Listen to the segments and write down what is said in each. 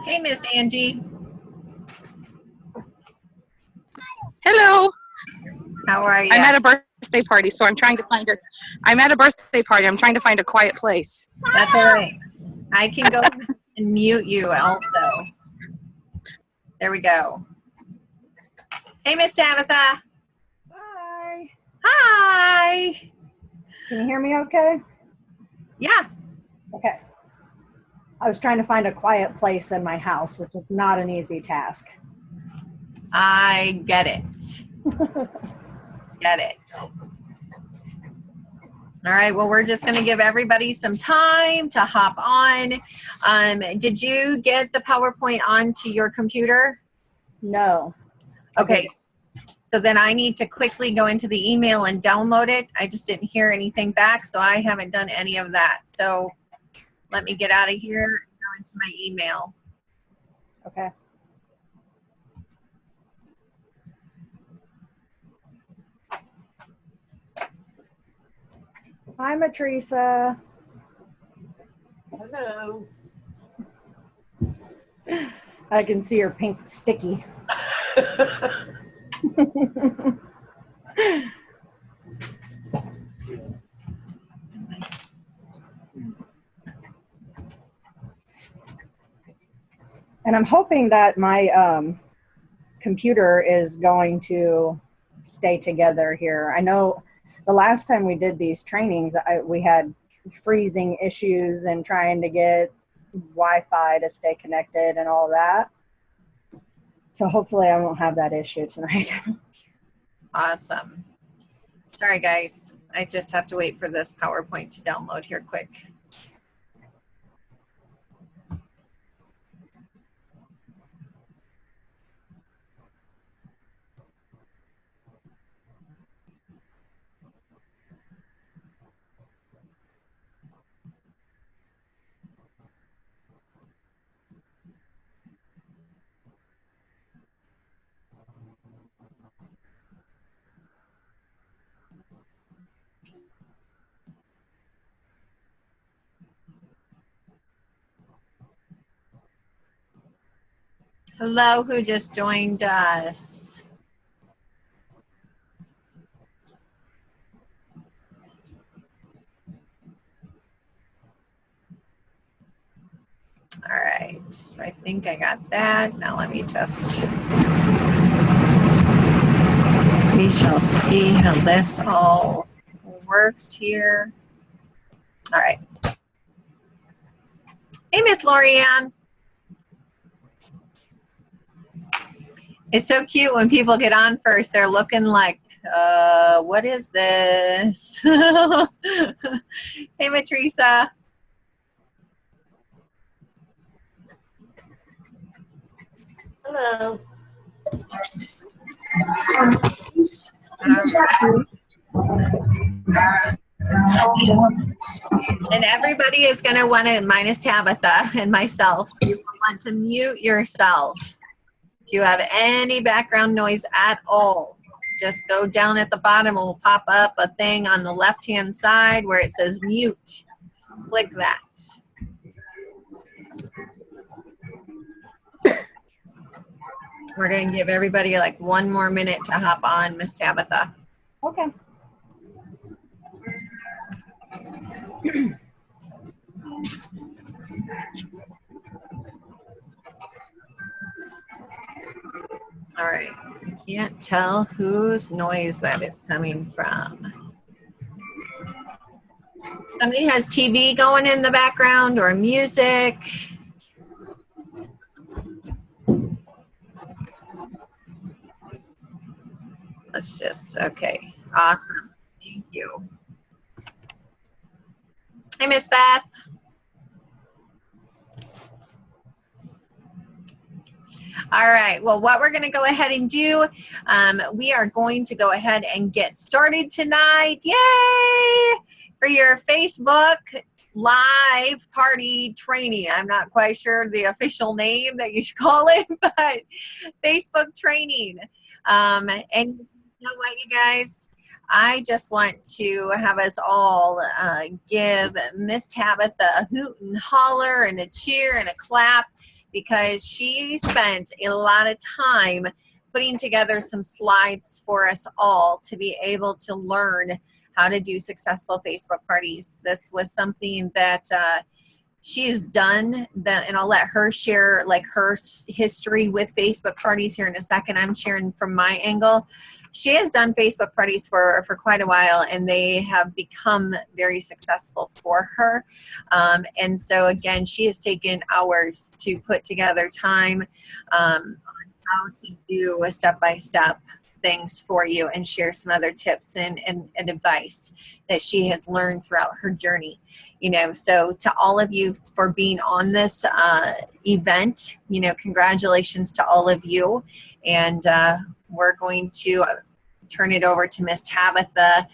Hey, Miss Angie. Hello. How are you? I'm at a birthday party, so I'm trying to find I'm at a birthday party. I'm trying to find a quiet place. That's all right. I can go and mute you also. There we go. Hey, Miss Tabatha. Hi. Hi. Can you hear me okay? Yeah. Okay. I was trying to find a quiet place in my house, which is not an easy task. I get it. Get it. All right. Well, we're just going to give everybody some time to hop on. Did you get the PowerPoint onto your computer? No. Okay. So then I need to quickly go into the email and download it. I just didn't hear anything back, so I haven't done any of that. So let me get out of here and go into my email. Okay. Hi, Matrisa. Hello. I can see your pink sticky. And I'm hoping that my computer is going to stay together here. I know the last time we did these trainings, we had freezing issues and trying to get Wi-Fi to stay connected and all that. So hopefully I won't have that issue tonight. Awesome. Sorry, guys. I just have to wait for this PowerPoint to download here quick. Hello, who just joined us? All right, so I think I got that. Now let me just, we shall see how this all works here. All right. Hey, Miss Lorianne. It's so cute when people get on first. They're looking like, what is this? Hey, Matrisa. Hello. And everybody is going to want to, minus Tabatha and myself, you want to mute yourself. If you have any background noise at all, just go down at the bottom. It will pop up a thing on the left-hand side where it says mute. Click that. We're going to give everybody like 1 more minute to hop on, Miss Tabatha. Okay. All right. I can't tell whose noise that is coming from. Somebody has TV going in the background or music. Let's just, okay. Awesome. Thank you. Hey, Miss Beth. All right, well, what we're going to go ahead and do, we are going to go ahead and get started tonight. Yay! For your Facebook live party training. I'm not quite sure the official name that you should call it, but Facebook training. And you know what, you guys? I just want to have us all give Miss Tabatha a hoot and holler and a cheer and a clap, because she spent a lot of time putting together some slides for us all to be able to learn how to do successful Facebook parties. This was something that she has done that, and I'll let her share like her history with Facebook parties here in a second. I'm sharing from my angle. She has done Facebook parties for quite a while, and they have become very successful for her. And so again, she has taken hours to put together time on how to do a step-by-step things for you and share some other tips and advice that she has learned throughout her journey. You know, so to all of you for being on this event, you know, congratulations to all of you. And we're going to turn it over to Miss Tabatha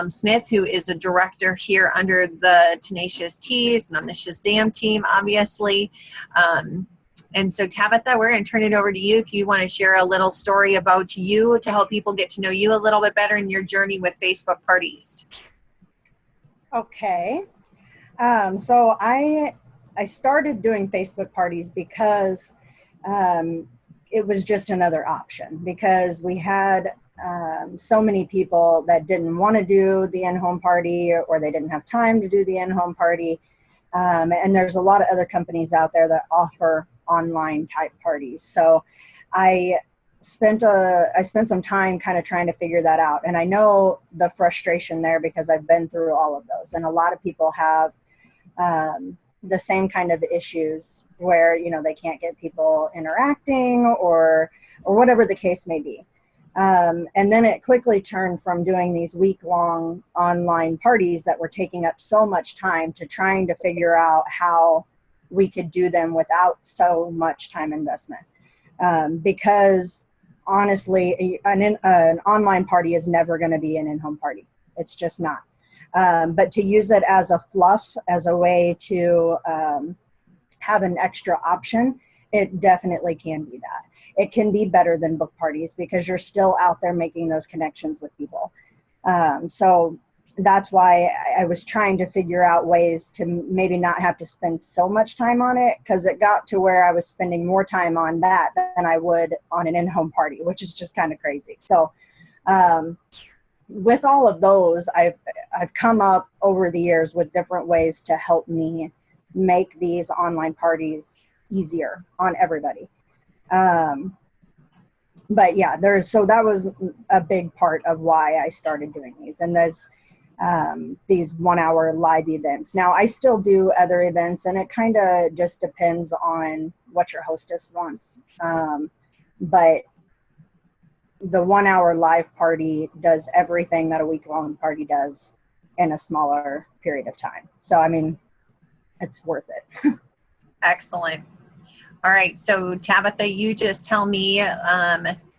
Smith, who is a director here under the Tenacious Teas and on the Shazam team, obviously. And so Tabatha, we're going to turn it over to you if you want to share a little story about you to help people get to know you a little bit better in your journey with Facebook parties. Okay. So I started doing Facebook parties because it was just another option, because we had so many people that didn't want to do the in-home party, or they didn't have time to do the in-home party. And there's a lot of other companies out there that offer online type parties. So I spent some time kind of trying to figure that out. And I know the frustration there because I've been through all of those. And a lot of people have the same kind of issues where, you know, they can't get people interacting or whatever the case may be. And then it quickly turned from doing these week-long online parties that were taking up so much time to trying to figure out how we could do them without so much time investment. Because honestly, an online party is never going to be an in-home party. It's just not. But to use it as a fluff, as a way to have an extra option, it definitely can be that. It can be better than book parties because you're still out there making those connections with people. So that's why I was trying to figure out ways to maybe not have to spend so much time on it, because it got to where I was spending more time on that than I would on an in-home party, which is just kind of crazy. So with all of those, I've come up over the years with different ways to help me make these online parties easier on everybody. But yeah, so that was a big part of why I started doing these. And there's these 1 hour live events. Now I still do other events, and it kind of just depends on what your hostess wants. But the 1 hour live party does everything that a week-long party does in a smaller period of time. So, I mean, it's worth it. Excellent. All right. So Tabatha, you just tell me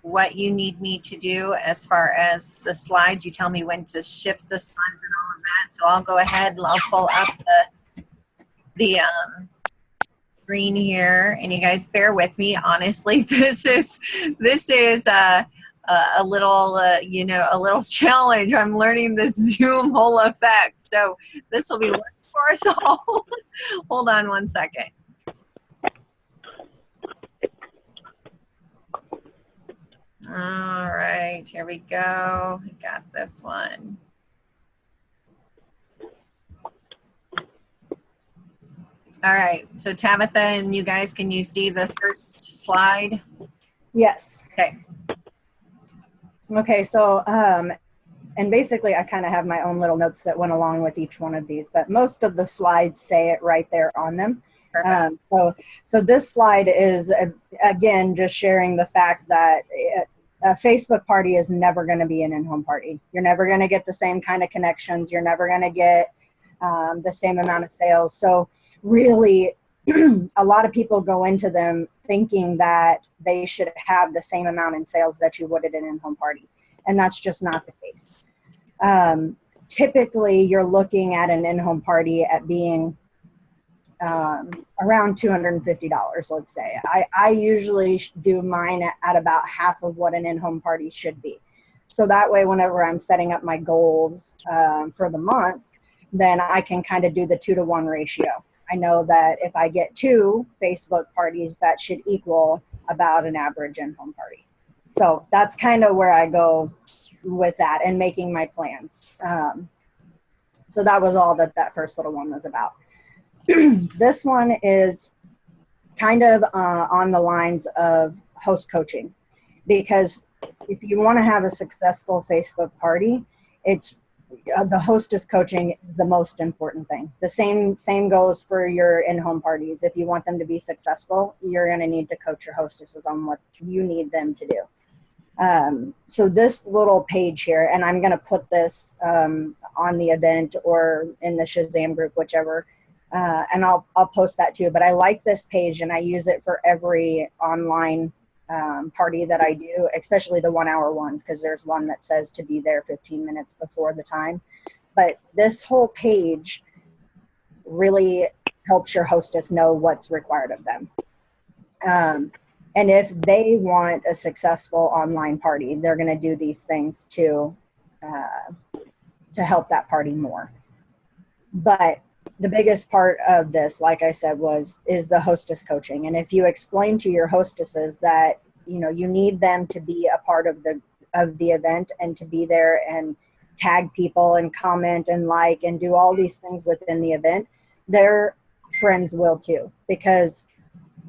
what you need me to do as far as the slides. You tell me when to shift the slides and all of that. So I'll go ahead and I'll pull up the screen here, and you guys bear with me. Honestly, this is a little you know, a little challenge. I'm learning this Zoom whole effect, so this will be learning for us all. Hold on one second. All right, here we go. I got this one. All right, so Tabatha and you guys, can you see the first slide? Yes. Okay. Okay, so, and basically I kind of have my own little notes that went along with each one of these, but most of the slides say it right there on them. So this slide is, again, just sharing the fact that a Facebook party is never going to be an in-home party. You're never going to get the same kind of connections. You're never going to get the same amount of sales. So really, a lot of people go into them thinking that they should have the same amount in sales that you would at an in-home party. And that's just not the case. Typically, you're looking at an in-home party at being around $250, let's say. I usually do mine at about half of what an in-home party should be. So that way, whenever I'm setting up my goals for the month, then I can kind of do the 2-to-1 ratio. I know that if I get 2 Facebook parties, that should equal about an average in-home party. So that's kind of where I go with that and making my plans. So that was all that first little one was about. This one is kind of on the lines of host coaching, because if you want to have a successful Facebook party, it's the hostess coaching is the most important thing. The same goes for your in-home parties. If you want them to be successful, you're going to need to coach your hostesses on what you need them to do. So this little page here, and I'm going to put this on the event or in the Shazam group, whichever, and I'll post that too. But I like this page, and I use it for every online party that I do, especially the 1 hour ones, because there's one that says to be there 15 minutes before the time. But this whole page really helps your hostess know what's required of them. And if they want a successful online party, they're going to do these things to help that party more. But the biggest part of this, like I said, is the hostess coaching. And if you explain to your hostesses that, you know, you need them to be a part of the event and to be there and tag people and comment and like and do all these things within the event, their friends will too, because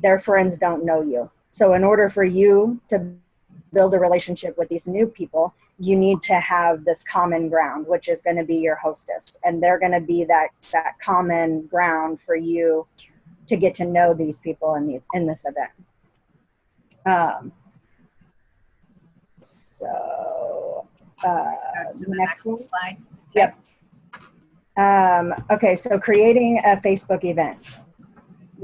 their friends don't know you. So in order for you to build a relationship with these new people, you need to have this common ground, which is going to be your hostess. And they're going to be that common ground for you to get to know these people in this event. Next one. Slide. Yep. Okay, so creating a Facebook event.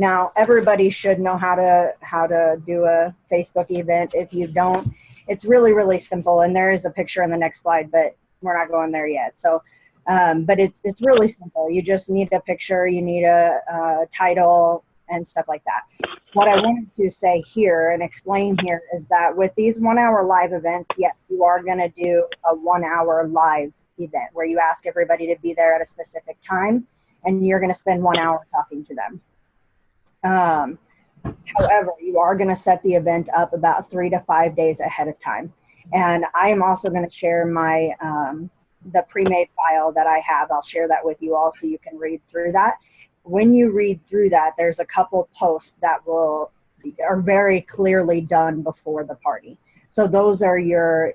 Now, everybody should know how to do a Facebook event. If you don't, it's really, really simple. And there is a picture on the next slide, but we're not going there yet. So, but it's really simple. You just need a picture, you need a title and stuff like that. What I wanted to say here and explain here is that with these 1 hour live events, yes, you are going to do a 1 hour live event where you ask everybody to be there at a specific time, and you're going to spend 1 hour talking to them. However, you are going to set the event up about 3 to 5 days ahead of time. And I am also going to share my, the pre-made file that I have. I'll share that with you all so you can read through that. When you read through that, there's a couple posts that are very clearly done before the party. So those are your,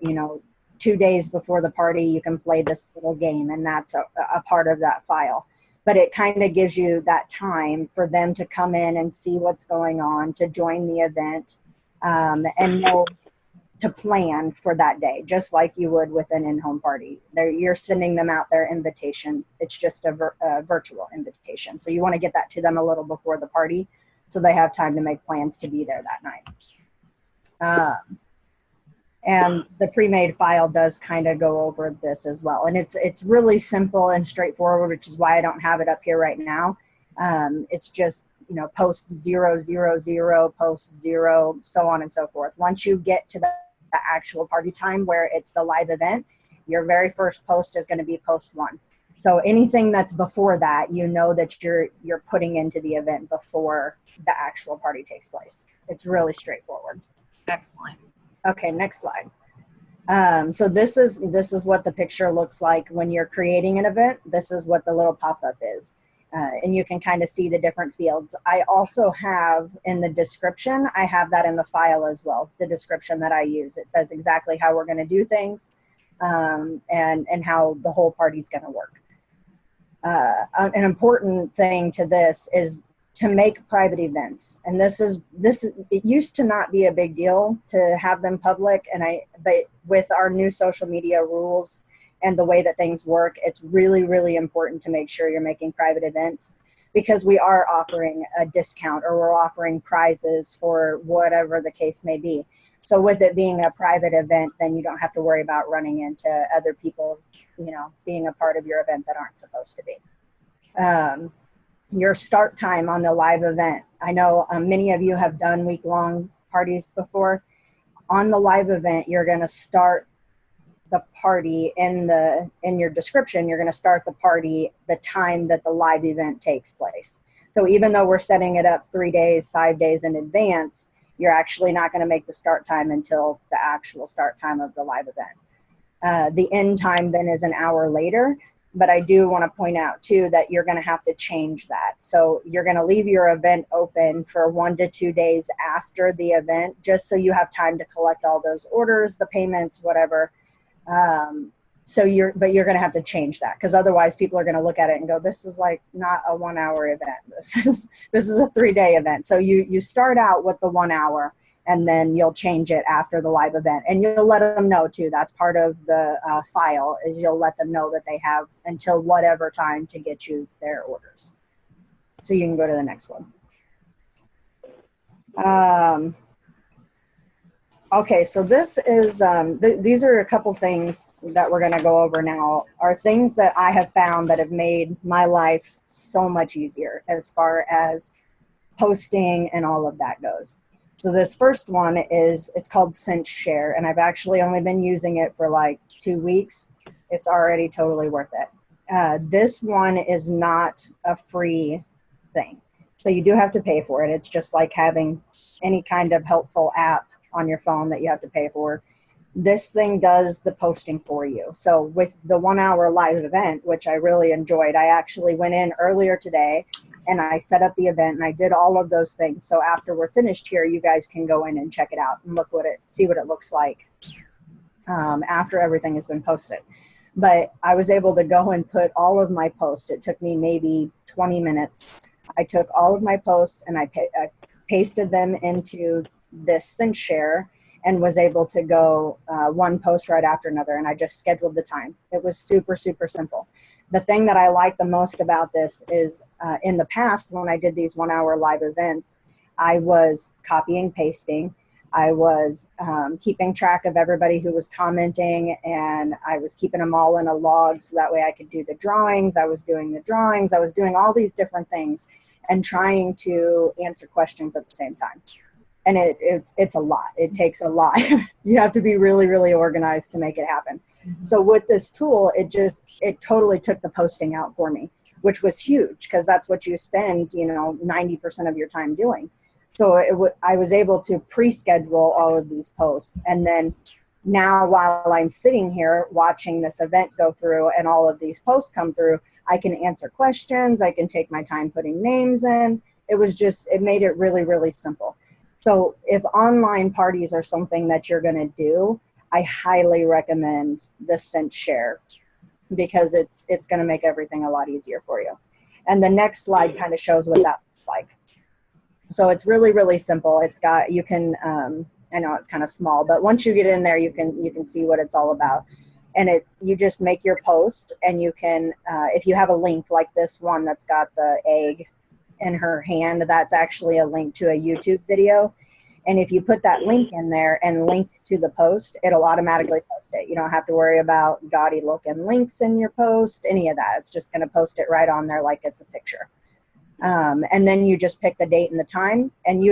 2 days before the party, you can play this little game, and that's a part of that file. But it kind of gives you that time for them to come in and see what's going on, to join the event, and know to plan for that day, just like you would with an in-home party. You're sending them out their invitation. It's just a virtual invitation. So you want to get that to them a little before the party so they have time to make plans to be there that night. And the pre-made file does kind of go over this as well. And it's really simple and straightforward, which is why I don't have it up here right now. It's just, post 000, post 0, so on and so forth. Once you get to the actual party time where it's the live event, your very first post is going to be post 1. So anything that's before that, that you're putting into the event before the actual party takes place. It's really straightforward. Excellent. Okay, next slide. So this is what the picture looks like when you're creating an event. This is what the little pop-up is. And you can kind of see the different fields. I also have in the description, I have that in the file as well, the description that I use. It says exactly how we're going to do things and how the whole party's going to work. An important thing to this is to make private events. And it used to not be a big deal to have them public. But with our new social media rules and the way that things work, it's really, really important to make sure you're making private events, because we are offering a discount or we're offering prizes for whatever the case may be. So with it being a private event, then you don't have to worry about running into other people, being a part of your event that aren't supposed to be. Your start time on the live event. I know many of you have done week-long parties before. On the live event, you're going to start the party in your description. You're going to start the party the time that the live event takes place. So even though we're setting it up 3 days, 5 days in advance, you're actually not going to make the start time until the actual start time of the live event. The end time then is an hour later, but I do want to point out too that you're going to have to change that. So you're going to leave your event open for 1 to 2 days after the event, just so you have time to collect all those orders, the payments, whatever. But you're going to have to change that, because otherwise people are going to look at it and go, this is like not a 1 hour event. This is a 3-day event. So you start out with the 1 hour, and then you'll change it after the live event, and you'll let them know too. That's part of the file, is you'll let them know that they have until whatever time to get you their orders. So you can go to the next one. Okay, so this is, these are a couple things that we're gonna go over now, are things that I have found that have made my life so much easier as far as posting and all of that goes. So this first one is, it's called Cinch Share, and I've actually only been using it for like 2 weeks. It's already totally worth it. This one is not a free thing. So you do have to pay for it. It's just like having any kind of helpful app on your phone that you have to pay for. This thing does the posting for you. So with the 1 hour live event, which I really enjoyed, I actually went in earlier today and I set up the event and I did all of those things. So after we're finished here, you guys can go in and check it out and see what it looks like after everything has been posted. But I was able to go and put all of my posts. It took me maybe 20 minutes. I took all of my posts and I pasted them into this Cinch Share and was able to go one post right after another, and I just scheduled the time. It was super, super simple. The thing that I like the most about this is in the past, when I did these 1 hour live events, I was copying, pasting. I was keeping track of everybody who was commenting, and I was keeping them all in a log so that way I could do the drawings. I was doing the drawings. I was doing all these different things and trying to answer questions at the same time. And it's a lot. It takes a lot. You have to be really, really organized to make it happen. Mm-hmm. So with this tool, it totally took the posting out for me, which was huge, because that's what you spend, 90% of your time doing. So I was able to pre-schedule all of these posts. And then now, while I'm sitting here watching this event go through and all of these posts come through, I can answer questions. I can take my time putting names in. It made it really, really simple. So if online parties are something that you're going to do, I highly recommend the Cinch Share, because it's going to make everything a lot easier for you. And the next slide kind of shows what that looks like. So it's really, really simple. It's got, you can, I know it's kind of small, but once you get in there, you can see what it's all about. And you just make your post, and you can, if you have a link like this one that's got the egg in her hand, that's actually a link to a YouTube video. And if you put that link in there and link to the post, it'll automatically post it. You don't have to worry about gaudy looking links in your post, any of that. It's just going to post it right on there like it's a picture. And then you just pick the date and the time. And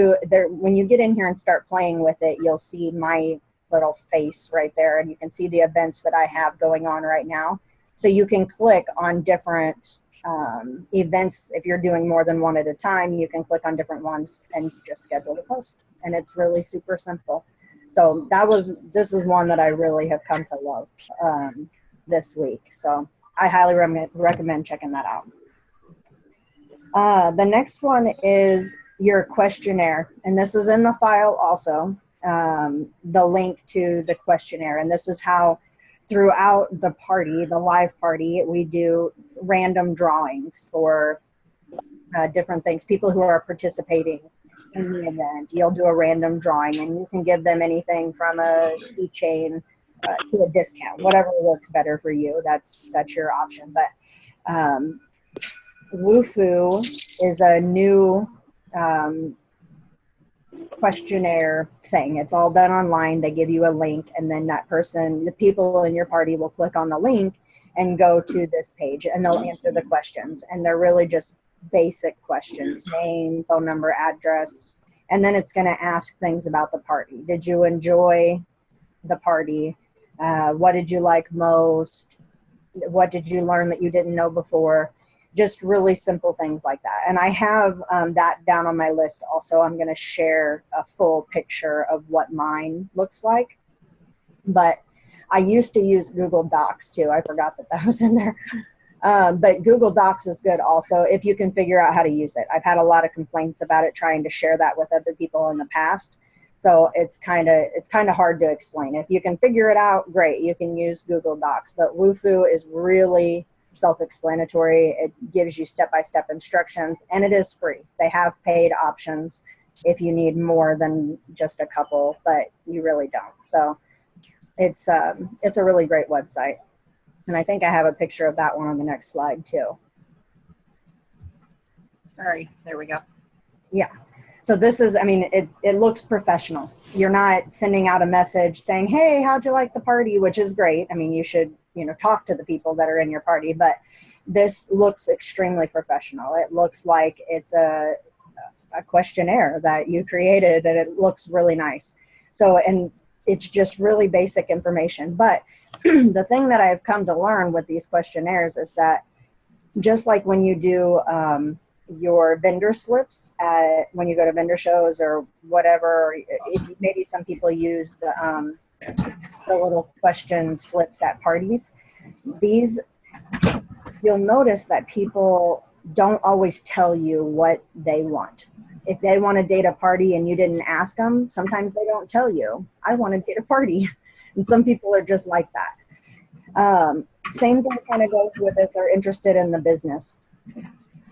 when you get in here and start playing with it, you'll see my little face right there. And you can see the events that I have going on right now. So you can click on different events. If you're doing more than one at a time, you can click on different ones and just schedule the post. And it's really super simple. So this is one that I really have come to love this week. So I highly recommend checking that out. The next one is your questionnaire. And this is in the file also, the link to the questionnaire. And this is how throughout the party, the live party, we do random drawings for different things. People who are participating in the event, you'll do a random drawing, and you can give them anything from a keychain to a discount, whatever works better for you. That's your option. But Woofu is a new questionnaire thing. It's all done online. They give you a link, and then the people in your party will click on the link and go to this page, and they'll answer the questions. And they're really just basic questions: name, phone number, address. And then it's going to ask things about the party. Did you enjoy the party? What did you like most? What did you learn that you didn't know before? Just really simple things like that. And I have that down on my list also. I'm going to share a full picture of what mine looks like. But I used to use Google Docs too. I forgot that that was in there. But Google Docs is good also if you can figure out how to use it. I've had a lot of complaints about it trying to share that with other people in the past. So it's kind of hard to explain. If you can figure it out, great. You can use Google Docs. But Wufoo is really self-explanatory. It gives you step-by-step instructions, and it is free. They have paid options if you need more than just a couple, but you really don't. So it's a really great website. And I think I have a picture of that one on the next slide too. Sorry, there we go. Yeah. So this is, I mean, it looks professional. You're not sending out a message saying, hey, how'd you like the party? Which is great. I mean, you should, talk to the people that are in your party, but this looks extremely professional. It looks like it's a questionnaire that you created, and it looks really nice. So, and it's just really basic information. But the thing that I've come to learn with these questionnaires is that just like when you do your vendor slips when you go to vendor shows or whatever, maybe some people use the little question slips at parties. These, you'll notice that people don't always tell you what they want. If they want a date a party and you didn't ask them, sometimes they don't tell you, I want a date a party. And some people are just like that. Same thing kind of goes with if they're interested in the business.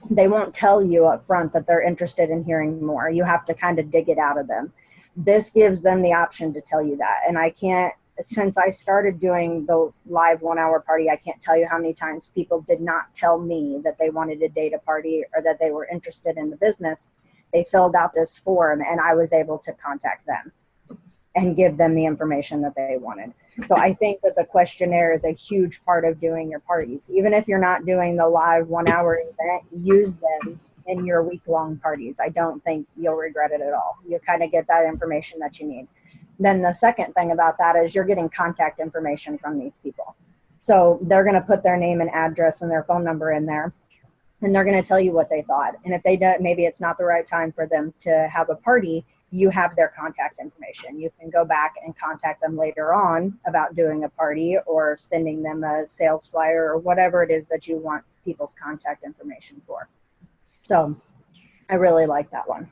They won't tell you up front that they're interested in hearing more. You have to kind of dig it out of them. This gives them the option to tell you that. And I can't, since I started doing the live 1 hour party, I can't tell you how many times people did not tell me that they wanted to date a party or that they were interested in the business. They filled out this form and I was able to contact them and give them the information that they wanted. So I think that the questionnaire is a huge part of doing your parties. Even if you're not doing the live 1 hour event, use them in your week-long parties. I don't think you'll regret it at all. You kind of get that information that you need. Then the second thing about that is you're getting contact information from these people. So they're going to put their name and address and their phone number in there, and they're going to tell you what they thought. And if they don't, maybe it's not the right time for them to have a party, you have their contact information. You can go back and contact them later on about doing a party or sending them a sales flyer or whatever it is that you want people's contact information for. So I really like that one.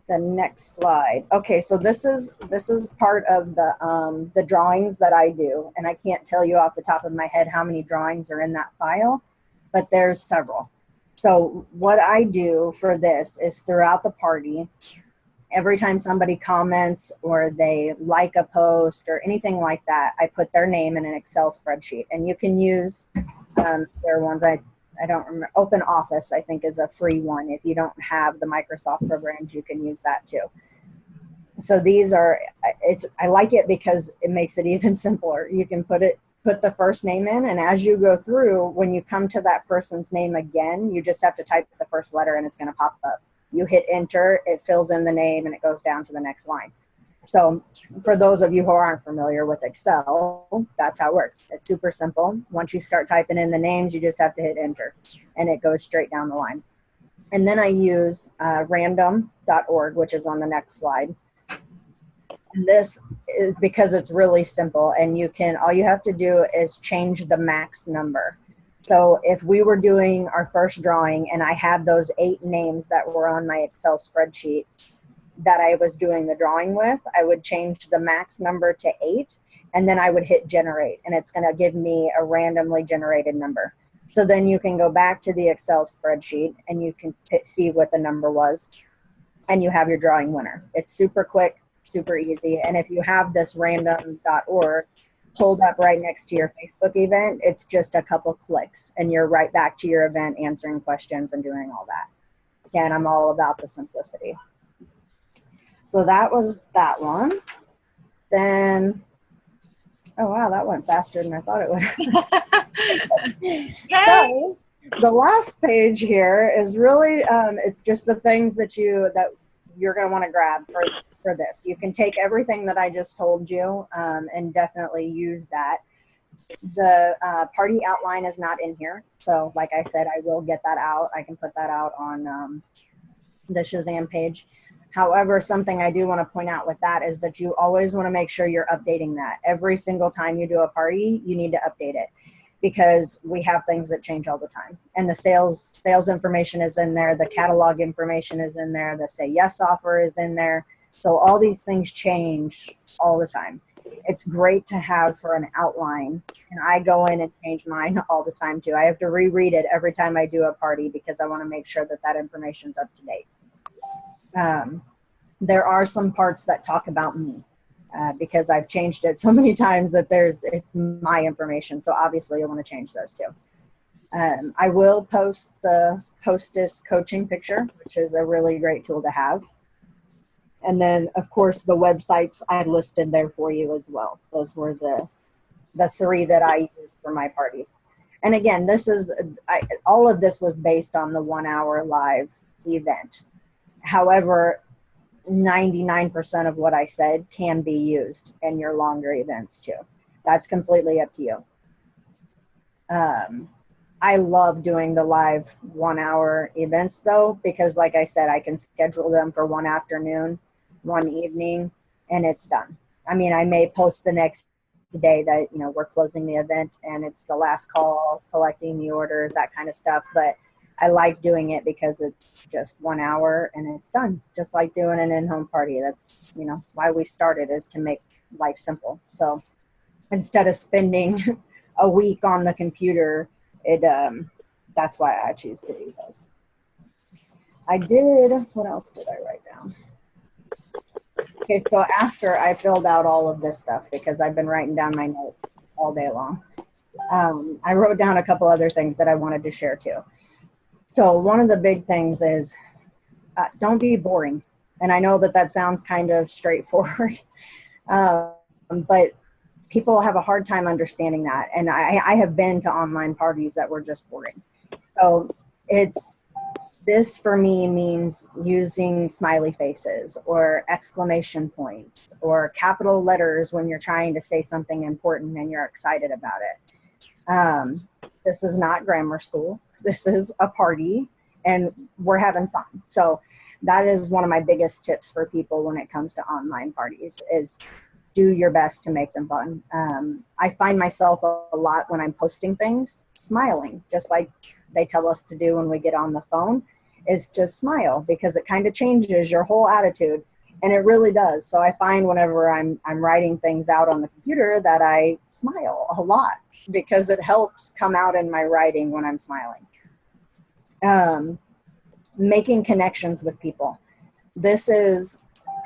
The next slide. Okay, so this is part of the drawings that I do, and I can't tell you off the top of my head how many drawings are in that file, but there's several. So what I do for this is throughout the party, every time somebody comments or they like a post or anything like that, I put their name in an Excel spreadsheet. And you can use, there are ones I don't remember, Open Office I think is a free one. If you don't have the Microsoft programs, you can use that too. So these are, I like it because it makes it even simpler. You can put the first name in, and as you go through, when you come to that person's name again, you just have to type the first letter and it's going to pop up. You hit enter, it fills in the name, and it goes down to the next line. So for those of you who aren't familiar with Excel, that's how it works. It's super simple. Once you start typing in the names, you just have to hit enter, and it goes straight down the line. And then I use random.org, which is on the next slide. And this is because it's really simple, and all you have to do is change the max number. So if we were doing our first drawing and I had those 8 names that were on my Excel spreadsheet that I was doing the drawing with, I would change the max number to 8, and then I would hit generate, and it's going to give me a randomly generated number. So then you can go back to the Excel spreadsheet and you can see what the number was, and you have your drawing winner. It's super quick, super easy. And if you have this random.org pulled up right next to your Facebook event, it's just a couple clicks and you're right back to your event answering questions and doing all that. Again, I'm all about the simplicity. So that was that one. Then, oh wow, that went faster than I thought it would. So the last page here is really, it's just the things that you're going to want to grab for this. You can take everything that I just told you and definitely use that. The party outline is not in here. So like I said, I will get that out. I can put that out on the Shazam page. However, something I do want to point out with that is that you always want to make sure you're updating that. Every single time you do a party, you need to update it, because we have things that change all the time. And the sales information is in there. The catalog information is in there. The say yes offer is in there. So all these things change all the time. It's great to have for an outline. And I go in and change mine all the time too. I have to reread it every time I do a party because I want to make sure that that information's up to date. There are some parts that talk about me because I've changed it so many times that it's my information. So obviously you want to change those too. I will post the hostess coaching picture, which is a really great tool to have. And then of course the websites I listed there for you as well. Those were the three that I used for my parties. And again, all of this was based on the 1 hour live event. However, 99% of what I said can be used in your longer events too. That's completely up to you. I love doing the live 1 hour events though, because like I said, I can schedule them for one afternoon, one evening, and it's done. I mean, I may post the next day that, you know, we're closing the event and it's the last call, collecting the orders, that kind of stuff. But I like doing it because it's just 1 hour and it's done. Just like doing an in-home party. That's, you know, why we started, is to make life simple. So instead of spending a week on the computer, that's why I choose to do those. What else did I write down? Okay, so after I filled out all of this stuff, because I've been writing down my notes all day long, I wrote down a couple other things that I wanted to share too. So one of the big things is don't be boring. And I know that sounds kind of straightforward, but people have a hard time understanding that. And I have been to online parties that were just boring. So this for me means using smiley faces or exclamation points or capital letters when you're trying to say something important and you're excited about it. This is not grammar school. This is a party and we're having fun. So that is one of my biggest tips for people when it comes to online parties, is do your best to make them fun. I find myself a lot when I'm posting things smiling, just like they tell us to do when we get on the phone, is just smile, because it kind of changes your whole attitude, and it really does. So I find whenever I'm writing things out on the computer that I smile a lot, because it helps come out in my writing when I'm smiling. Making connections with people. This is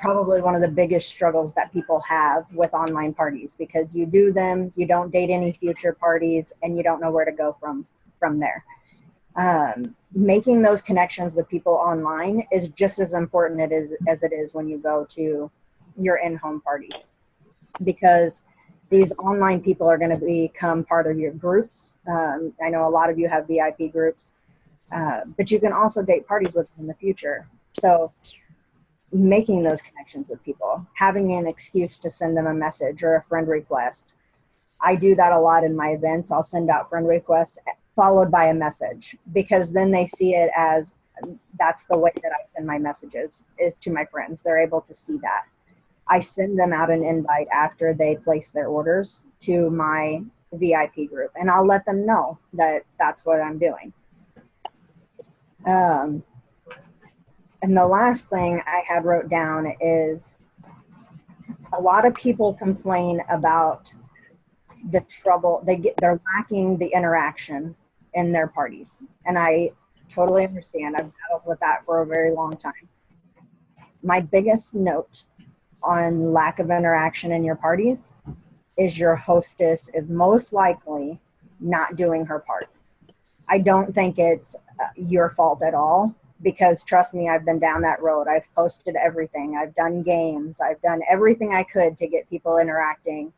probably one of the biggest struggles that people have with online parties, because you do them, you don't date any future parties, and you don't know where to go from there. Making those connections with people online is just as important as it is when you go to your in-home parties, because these online people are going to become part of your groups. I know a lot of you have VIP groups, but you can also date parties with them in the future. So making those connections with people, having an excuse to send them a message or a friend request. I do that a lot in my events. I'll send out friend requests followed by a message, because then they see it as, that's the way that I send my messages, is to my friends. They're able to see that. I send them out an invite after they place their orders to my VIP group, and I'll let them know that that's what I'm doing. And the last thing I had wrote down is, a lot of people complain about the trouble they're lacking the interaction in their parties, and I totally understand. I've battled with that for a very long time. My biggest note on lack of interaction in your parties is your hostess is most likely not doing her part. I don't think it's your fault at all, because trust me, I've been down that road. I've posted everything. I've done games. I've done everything I could to get people interacting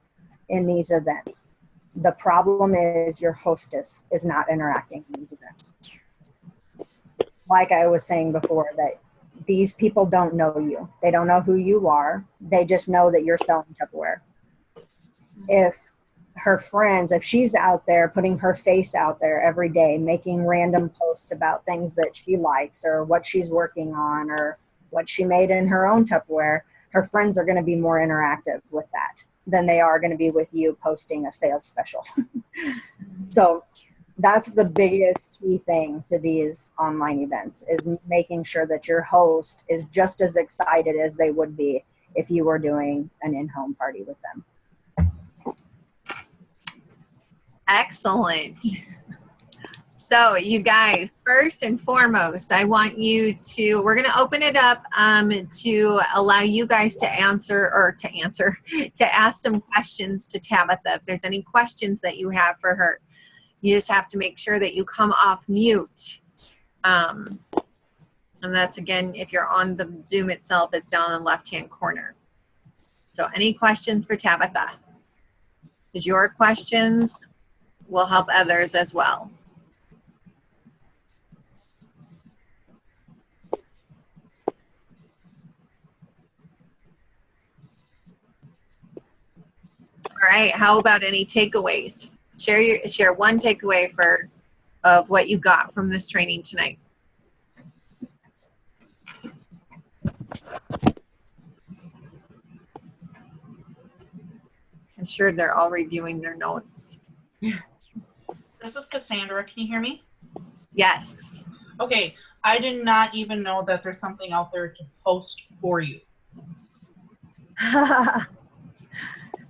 in these events. The problem is your hostess is not interacting in these events. Like I was saying before, that these people don't know you. They don't know who you are. They just know that you're selling Tupperware. If her friends, if she's out there putting her face out there every day, making random posts about things that she likes or what she's working on or what she made in her own Tupperware, her friends are going to be more interactive with that than they are going to be with you posting a sales special. So that's the biggest key thing to these online events, is making sure that your host is just as excited as they would be if you were doing an in-home party with them. Excellent. So you guys, first and foremost, I want you to, we're going to open it up to allow you guys to ask some questions to Tabatha. If there's any questions that you have for her, you just have to make sure that you come off mute. And that's, again, if you're on the Zoom itself, it's down in the left-hand corner. So any questions for Tabatha? Because your questions will help others as well. All right, how about any takeaways? Share one takeaway of what you got from this training tonight. I'm sure they're all reviewing their notes. This is Cassandra. Can you hear me? Yes. Okay. I did not even know that there's something out there to post for you.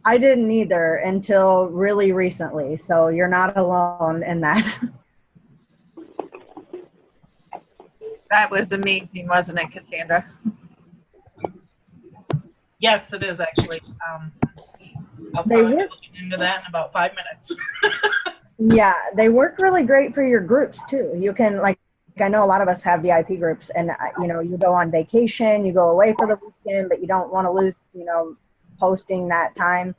I didn't either until really recently, so you're not alone in that. That was amazing, wasn't it, Cassandra? Yes, it is actually. I'll They probably work. look into that in about 5 minutes. Yeah, they work really great for your groups too. You can, like, I know a lot of us have VIP groups, and you know, you go on vacation, you go away for the weekend, but you don't want to lose, you know, posting that time,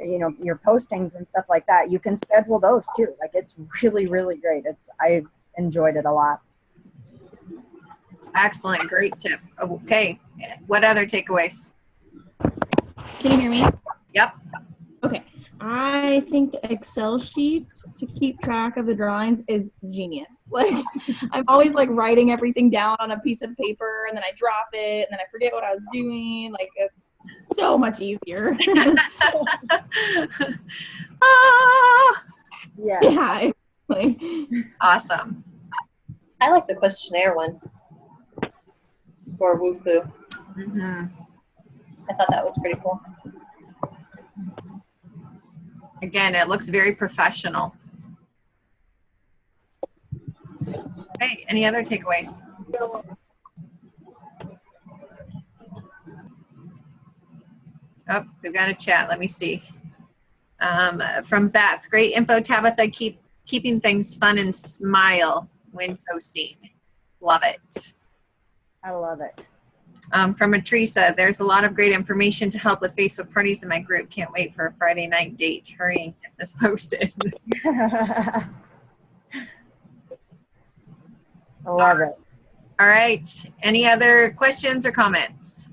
you know, your postings and stuff like that. You can schedule those too. Like, it's really, really great. I enjoyed it a lot. Excellent, great tip. Okay, what other takeaways? Can you hear me? Yep. Okay. I think the Excel sheets to keep track of the drawings is genius. Like, I'm always like writing everything down on a piece of paper, and then I drop it, and then I forget what I was doing. Like, it's so much easier. Yeah. Yeah. Like, Awesome. I like the questionnaire one for Woofu. Mm-hmm. I thought that was pretty cool. Again, it looks very professional. Okay, any other takeaways? Oh, we've got a chat. Let me see. From Beth, great info, Tabatha. Keeping things fun and smile when posting. Love it. I love it. From Teresa, there's a lot of great information to help with Facebook parties in my group. Can't wait for a Friday night date. Hurry and get this posted. I love it. All right. Any other questions or comments?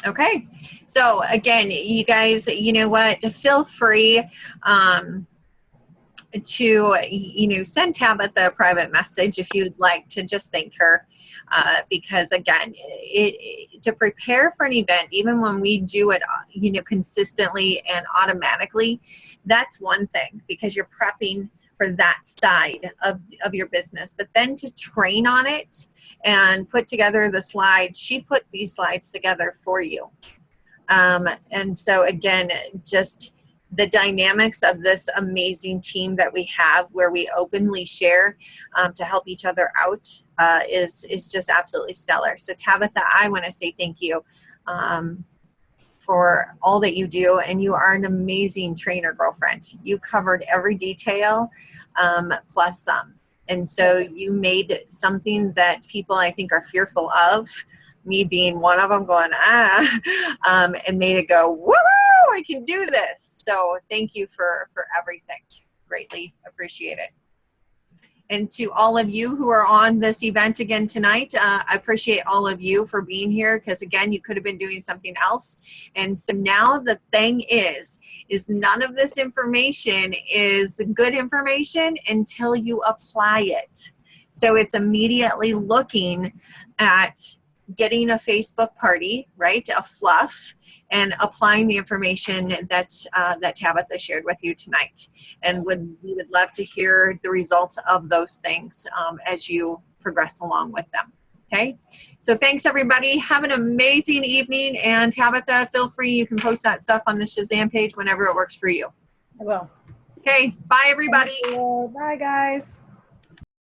Okay. So again, you guys, you know what? Feel free to, you know, send Tabatha a private message if you'd like to just thank her, because again, to prepare for an event, even when we do it, you know, consistently and automatically, that's one thing, because you're prepping for that side of your business. But then to train on it and put together the slides, she put these slides together for you. And so again, just the dynamics of this amazing team that we have, where we openly share to help each other out, is just absolutely stellar. So Tabatha, I want to say thank you for all that you do, and you are an amazing trainer, girlfriend. You covered every detail plus some, and so you made something that people, I think, are fearful of, me being one of them, going and made it go, woo! I can do this. So thank you for everything. Greatly appreciate it. And to all of you who are on this event again tonight, I appreciate all of you for being here, because again, you could have been doing something else. And so now the thing is none of this information is good information until you apply it. So it's immediately looking at getting a Facebook party, right? A fluff, and applying the information that that Tabatha shared with you tonight. And we would love to hear the results of those things as you progress along with them. Okay, so thanks everybody. Have an amazing evening, and Tabatha, feel free, you can post that stuff on the Shazam page whenever it works for you. I will. Okay, bye everybody. Thank you. Bye guys.